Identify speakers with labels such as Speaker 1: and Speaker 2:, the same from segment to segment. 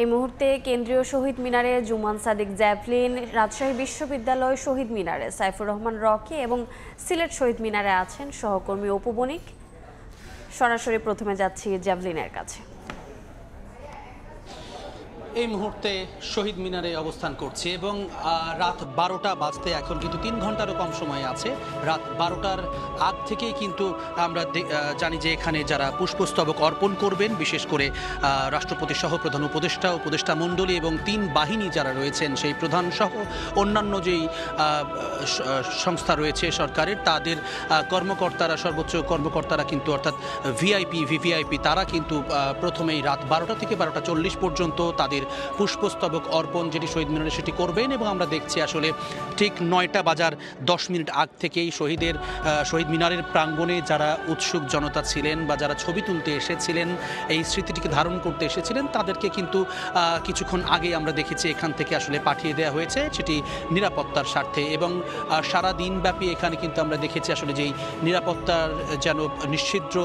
Speaker 1: এই মুহূর্তে কেন্দ্রীয় শহীদ মিনারে জুমান সাদিক জ্যাভলিন, রাজশাহী বিশ্ববিদ্যালয় শহীদ মিনারে সাইফুর রহমান রকি এবং সিলেট শহীদ মিনারে আছেন সহকর্মী অপু বণিক। সরাসরি প্রথমে যাচ্ছি জ্যাভলিনের কাছে।
Speaker 2: এই মুহূর্তে শহীদ মিনারে অবস্থান করছি এবং রাত 12টা বাজতে এখন কিন্তু 3 ঘন্টারও কম সময় আছে। রাত 12টার আগ থেকেই কিন্তু আমরা জানি যে এখানে যারা পুষ্পস্তবক অর্পণ করবেন, বিশেষ করে রাষ্ট্রপতি সহ প্রধান উপদেষ্টা মণ্ডলী এবং 3 বাহিনী যারা রয়েছেন, সেই প্রধান সহ অন্যান্য যেই সংস্থা রয়েছে সরকারের, তাদের কর্মকর্তারা, সর্বোচ্চ কর্মকর্তারা কিন্তু অর্থাৎ ভিভিআইপি তারা কিন্তু প্রথমেই রাত 12টা থেকে 12টা 40 পর্যন্ত তাদের পুষ্পস্তবক অর্পণ যেটি শহীদ মিনারে সেটি করবেন। এবং আমরা দেখছি আসলে ঠিক 9টা বাজার 10 মিনিট আগ থেকেই শহীদ মিনারের প্রাঙ্গণে যারা উৎসুক জনতা ছিলেন বা যারা ছবি তুলতে এসেছিলেন, এই স্মৃতিটিকে ধারণ করতে এসেছিলেন, তাদেরকে কিন্তু কিছুক্ষণ আগে আমরা দেখেছি এখান থেকে আসলে পাঠিয়ে দেওয়া হয়েছে, সেটি নিরাপত্তার স্বার্থে। এবং সারা দিনব্যাপী এখানে কিন্তু আমরা দেখেছি আসলে যেই নিরাপত্তার যেন নিশ্ছিদ্র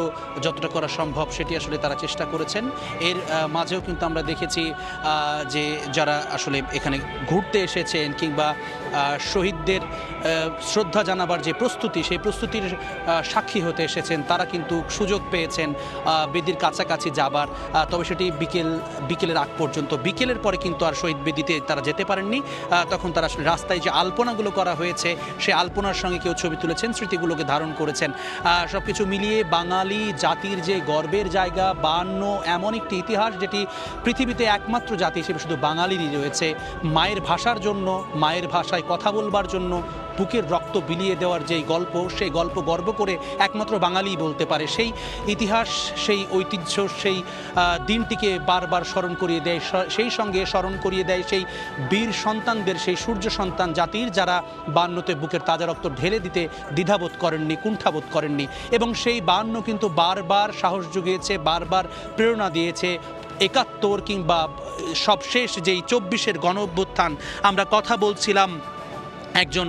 Speaker 2: যতটা করা সম্ভব সেটি আসলে তারা চেষ্টা করেছেন। এর মাঝেও কিন্তু আমরা দেখেছি যে যারা আসলে এখানে ঘুরতে এসেছেন কিংবা শহীদদের শ্রদ্ধা জানাবার যে প্রস্তুতি, সেই প্রস্তুতির সাক্ষী হতে এসেছেন, তারা কিন্তু সুযোগ পেয়েছেন বেদির কাছাকাছি যাবার। তবে সেটি বিকেলের আগ পর্যন্ত। বিকেলের পরে কিন্তু আর শহীদ বেদিতে তারা যেতে পারেননি। তখন তারা আসলে রাস্তায় যে আলপনাগুলো করা হয়েছে, সেই আলপনার সঙ্গে কেউ ছবি তুলেছেন, স্মৃতিগুলোকে ধারণ করেছেন। সব কিছু মিলিয়ে বাঙালি জাতির যে গর্বের জায়গা 52 এমন একটি ইতিহাস যেটি পৃথিবীতে একমাত্র জাতি হিসেবে শুধু বাঙালিরই রয়েছে। মায়ের ভাষার জন্য, মায়ের ভাষায় কথা বলবার জন্য বুকের রক্ত বিলিয়ে দেওয়ার যেই গল্প, সেই গল্প গর্ব করে একমাত্র বাঙালিই বলতে পারে। সেই ইতিহাস, সেই ঐতিহ্য, সেই দিনটিকে বারবার স্মরণ করিয়ে দেয়। সেই সঙ্গে স্মরণ করিয়ে দেয় সেই বীর সন্তানদের, সেই সূর্য সন্তান জাতির যারা 52তে বুকের তাজা রক্ত ঢেলে দিতে দ্বিধাবোধ করেননি, কুণ্ঠাবোধ করেননি। এবং সেই 52 কিন্তু বারবার সাহস জুগিয়েছে, বারবার প্রেরণা দিয়েছে 71 কিংবা সবশেষ যেই 24-এর গণ অভ্যুত্থান। আমরা কথা বলছিলাম একজন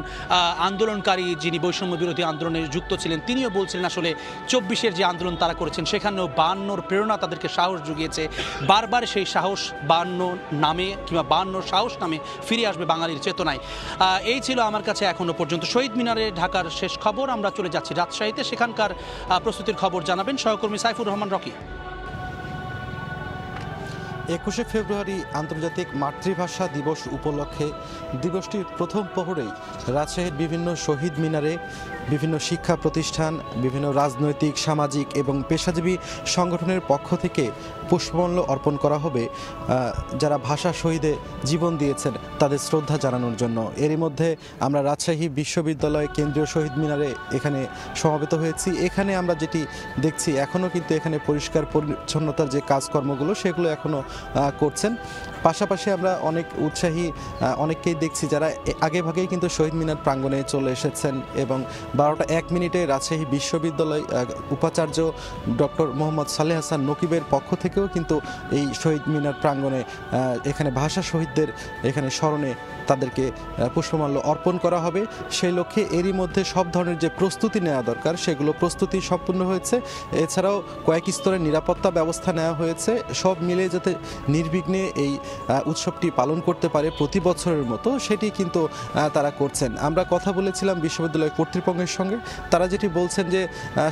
Speaker 2: আন্দোলনকারী যিনি বৈষম্য বিরোধী আন্দোলনে যুক্ত ছিলেন, তিনিও বলছিলেন আসলে 24-এর যে আন্দোলন তারা করেছেন সেখানেও 52-র প্রেরণা তাদেরকে সাহস জুগিয়েছে। বারবার সেই সাহস 52 নামে কিংবা 52 সাহস নামে ফিরে আসবে বাঙালির চেতনায়। এই ছিল আমার কাছে এখনো পর্যন্ত শহীদ মিনারে ঢাকার শেষ খবর। আমরা চলে যাচ্ছি রাজশাহীতে, সেখানকার প্রস্তুতির খবর জানাবেন সহকর্মী সাইফুর রহমান রকি।
Speaker 3: 21শে ফেব্রুয়ারি আন্তর্জাতিক মাতৃভাষা দিবস উপলক্ষে দিবসটির প্রথম প্রহরেই রাজশাহীর বিভিন্ন শহীদ মিনারে বিভিন্ন শিক্ষা প্রতিষ্ঠান, বিভিন্ন রাজনৈতিক, সামাজিক এবং পেশাজীবী সংগঠনের পক্ষ থেকে পুষ্পমাল্য অর্পণ করা হবে যারা ভাষা শহীদে জীবন দিয়েছেন তাদের শ্রদ্ধা জানানোর জন্য। এরই মধ্যে আমরা রাজশাহী বিশ্ববিদ্যালয় কেন্দ্রীয় শহীদ মিনারে এখানে সমবেত হয়েছি। এখানে আমরা যেটি দেখছি, এখনও কিন্তু এখানে পরিষ্কার পরিচ্ছন্নতার যে কাজকর্মগুলো সেগুলো এখনও করছেন। পাশাপাশি আমরা অনেক উৎসাহী অনেককেই দেখছি যারা আগেভাগেই কিন্তু শহীদ মিনার প্রাঙ্গণে চলে এসেছেন। এবং 12টা 1 মিনিটে রাজশাহী বিশ্ববিদ্যালয় উপাচার্য ডক্টর মোহাম্মদ সালেহ হাসান নকিবের পক্ষ থেকেও কিন্তু এই শহীদ মিনার প্রাঙ্গণে এখানে ভাষা শহীদদের এখানে স্মরণে তাদেরকে পুষ্পমাল্য অর্পণ করা হবে। সেই লক্ষ্যে এরই মধ্যে সব ধরনের যে প্রস্তুতি নেওয়া দরকার সেগুলো প্রস্তুতি সম্পূর্ণ হয়েছে। এছাড়াও কয়েক স্তরের নিরাপত্তা ব্যবস্থা নেওয়া হয়েছে, সব মিলে যাতে নির্বিঘ্নে এই উৎসবটি পালন করতে পারে প্রতি বছরের মতো, সেটি কিন্তু তারা করছেন। আমরা কথা বলেছিলাম বিশ্ববিদ্যালয় কর্তৃপক্ষের সঙ্গে, তারা যেটি বলছেন যে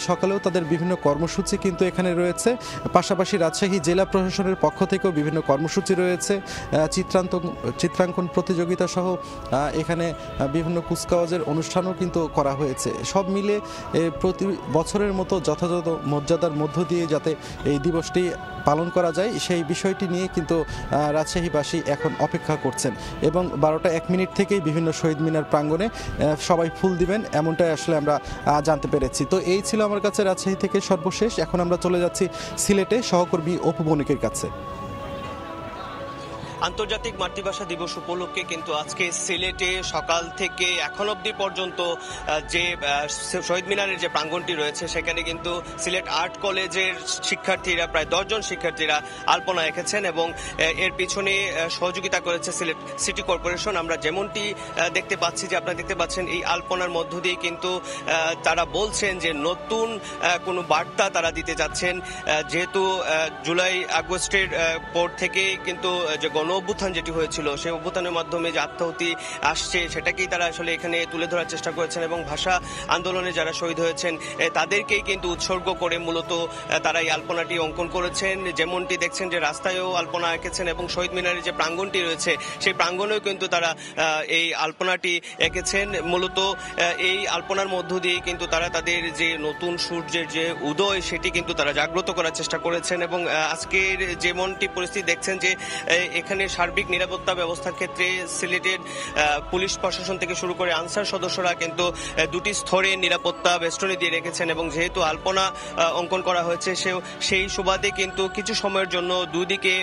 Speaker 3: সকালেও তাদের বিভিন্ন কর্মসূচি কিন্তু এখানে রয়েছে। পাশাপাশি রাজশাহী জেলা প্রশাসনের পক্ষ থেকেও বিভিন্ন কর্মসূচি রয়েছে, চিত্রাঙ্কন প্রতিযোগিতা সহ এখানে বিভিন্ন কুচকাওয়াজের অনুষ্ঠানও কিন্তু করা হয়েছে। সব মিলে প্রতি বছরের মতো যথাযথ মর্যাদার মধ্য দিয়ে যাতে এই দিবসটি পালন করা যায় সেই বিষয়টি নিয়ে কিন্তু রাজশাহীবাসী এখন অপেক্ষা করছেন। এবং 12টা 1 মিনিট থেকেই বিভিন্ন শহীদ মিনার প্রাঙ্গণে সবাই ফুল দিবেন, এমনটাই আসলে আমরা জানতে পেরেছি। তো এই ছিল আমার কাছে রাজশাহী থেকে সর্বশেষ। এখন আমরা চলে যাচ্ছি সিলেটে সহকর্মী অপু বণিকের কাছে।
Speaker 4: আন্তর্জাতিক মাতৃভাষা দিবস উপলক্ষে কিন্তু আজকে সিলেটে সকাল থেকে এখন অবধি পর্যন্ত যে শহীদ মিনারের যে প্রাঙ্গণটি রয়েছে সেখানে কিন্তু সিলেট আর্ট কলেজের শিক্ষার্থীরা প্রায় 10 জন শিক্ষার্থীরা আলপনা এঁকেছেন এবং এর পিছনে সহযোগিতা করেছে সিলেট সিটি কর্পোরেশন। আমরা যেমনটি দেখতে পাচ্ছি যে আপনারা দেখতে পাচ্ছেন এই আলপনার মধ্য দিয়ে কিন্তু তারা বলছেন যে নতুন কোনো বার্তা তারা দিতে যাচ্ছেন, যেহেতু জুলাই আগস্টের পর থেকে কিন্তু যে গণ অভ্যুত্থান যেটি হয়েছিল সেই অভ্যুত্থানের মাধ্যমে যে আত্মাহুতি আসছে সেটাকেই তারা আসলে এখানে তুলে ধরার চেষ্টা করেছেন এবং ভাষা আন্দোলনে যারা শহীদ হয়েছেন তাদেরকেই কিন্তু উৎসর্গ করে মূলত তারা এই আলপনাটি অঙ্কন করেছেন। যেমনটি দেখছেন যে রাস্তায়ও আলপনা এঁকেছেন এবং শহীদ মিনারের যে প্রাঙ্গণটি রয়েছে সেই প্রাঙ্গণেও কিন্তু তারা এই আলপনাটি এঁকেছেন। মূলত এই আলপনার মধ্য দিয়ে কিন্তু তারা তাদের যে নতুন সূর্যের যে উদয় সেটি কিন্তু তারা জাগ্রত করার চেষ্টা করেছেন এবং আজকের যেমনটি পরিস্থিতি দেখছেন যে এখানে সার্বিক নিরাপত্তা ব্যবস্থার ক্ষেত্রে সিলেটের পুলিশ প্রশাসন থেকে শুরু করে আনসার সদস্যরা কিন্তু দুটি স্তরে নিরাপত্তা বেষ্টনী দিয়ে রেখেছেন এবং যেহেতু আলপনা অঙ্কন করা হয়েছে সেই সুবাদে কিন্তু কিছু সময়ের জন্য দুদিকে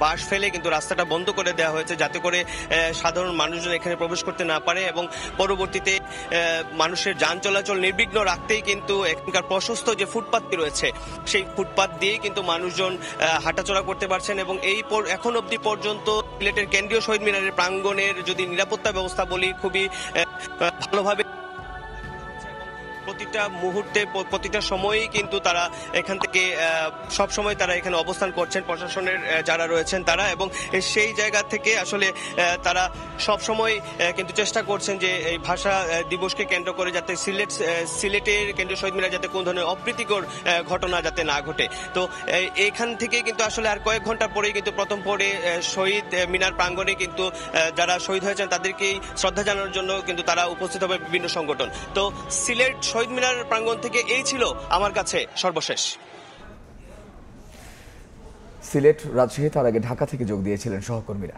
Speaker 4: বাঁশ ফেলে কিন্তু রাস্তাটা বন্ধ করে দেওয়া হয়েছে যাতে করে সাধারণ মানুষজন এখানে প্রবেশ করতে না পারে এবং পরবর্তীতে মানুষের যান চলাচল নির্বিঘ্ন রাখতেই কিন্তু এখানকার প্রশস্ত যে ফুটপাতটি রয়েছে সেই ফুটপাত দিয়ে কিন্তু মানুষজন হাঁটাচলা করতে পারছেন এবং এখন অবধি পর্যন্ত সিলেটের কেন্দ্রীয় শহীদ মিনারের প্রাঙ্গণের যদি নিরাপত্তা ব্যবস্থা বলি খুবই ভালোভাবে প্রতিটা মুহূর্তে প্রতিটা সময়েই কিন্তু তারা এখান থেকে সব সময় তারা এখানে অবস্থান করছেন সিলেটের যারা রয়েছেন তারা এবং সেই জায়গা থেকে আসলে তারা সব সময় কিন্তু চেষ্টা করছেন যে এই ভাষা দিবসকে কেন্দ্র করে যাতে সিলেটের কেন্দ্রীয় শহীদ মিনার যাতে কোন ধরনের অপ্রীতিকর ঘটনা যাতে না ঘটে। তো এখান থেকে কিন্তু আসলে আর কয়েক ঘন্টা পরেই কিন্তু প্রথম পরে শহীদ মিনার প্রাঙ্গণে কিন্তু যারা শহীদ হয়েছেন তাদেরকেই শ্রদ্ধা জানানোর জন্য কিন্তু তারা উপস্থিত হবে বিভিন্ন সংগঠন। তো সিলেট শহীদ মিনার প্রাঙ্গণ থেকে এই ছিল আমার কাছে সর্বশেষ।
Speaker 5: সিলেট, রাজশাহী, তার আগে ঢাকা থেকে যোগ দিয়েছিলেন সহকর্মীরা।